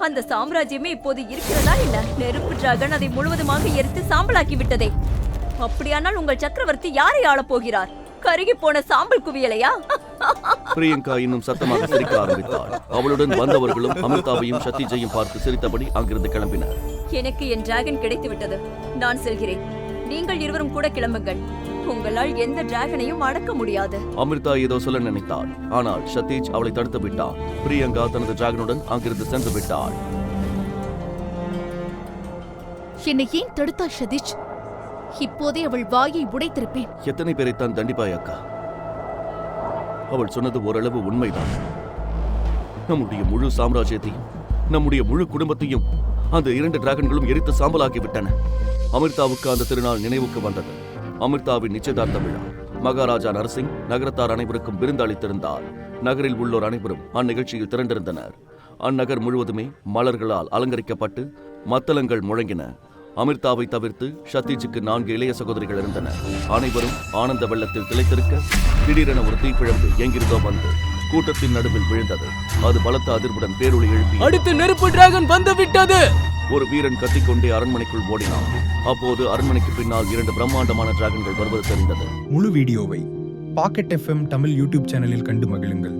அந்த சாம்ராஜ்யமே இப்போது இருக்கிறதா என்ன? நெருப்பு டிராகன் அதை முழுவதுமாக எரித்து சாம்பலாக்கி விட்டதே. அப்படியானால் உங்கள் சக்கரவர்த்தி யாரை ஆளப் போகிறார்? கருகி போன சாம்பல் குவியலையா? பிரியங்கா இன்னும் சத்தமாக சிரிக்க ஆரம்பித்தாள். அவளுடன் வந்தவர்களும் அமிர்தாவையும் சத்யஜையும் பார்த்து சிரித்தபடி அங்கிருந்து கிளம்பினர். எனக்கு என் டிராகன் கிடைத்து விட்டது. நான் செல்கிறேன். நீங்கள் இருவரும் கூட கிளம்புங்கள். உங்களால் எந்த டிராகனையும் அடக்க முடியாது. அமிர்தா ஏதோ சொல்ல நினைத்தாள். ஆனால் சதீஷ் அவளை தடுத்து விட்டார். பிரியங்கா தனது டிராகனுடன் அங்கிருந்து சென்று விட்டாள். என்னை ஏன் தடுத்தாள் சதீஷ்? இப்போதே அவள் வாயை உடைத்திருப்பேன். எத்தனை பேரைத்தான் தண்டிப்பாய் அக்கா? அவள் சொன்னது ஓரளவு உண்மைதான். நம்முடைய முழு சாம்ராஜ்யத்தையும் நம்முடைய முழு குடும்பத்தையும் அந்த 2 டிராகன்களும் எரித்து சாம்பலாக்கி விட்டன. அமிர்தாவுக்கு அந்த திருநாள் நினைவுக்கு வந்தது. அமிர்தாவின் நிச்சயதார்த்த விழா. மகாராஜா நரசிங் நகரத்தார் அனைவருக்கும் விருந்து அளித்திருந்தார். நகரில் உள்ளோர் அனைவரும் அந்நிகழ்ச்சியில் திரண்டிருந்தனர். அந்நகர் முழுவதுமே மலர்களால் அலங்கரிக்கப்பட்டு மத்தளங்கள் முழங்கின. அமிர்தாவை தவிர்த்து சதீஷுக்கு 4 இளைய சகோதரிகள் இருந்தனர். அனைவரும் ஆனந்த வெள்ளத்தில் திளைத்திருக்க திடீரென ஒரு தீப்பிழம்பு எங்கிருந்தோ வந்து கூட்டத்தின் நடுவில் விழுந்தது. அது பலத்த அதிர்வுடன் பேரொளி எழுப்பி, அடுத்து நெருப்பு டிராகன் வந்து விட்டது! ஒரு வீரன் கத்திக்கொண்டே அரண்மனைக்குள் ஓடினான். அப்போது அரண்மனைக்கு பின்னால் 2 பிரம்மாண்டமான டிராகன்கள் வருவது தெரிந்தது. முழு வீடியோவை பாக்கெட் FM தமிழ் யூடியூப் சேனலில் கண்டு மகிழுங்கள்.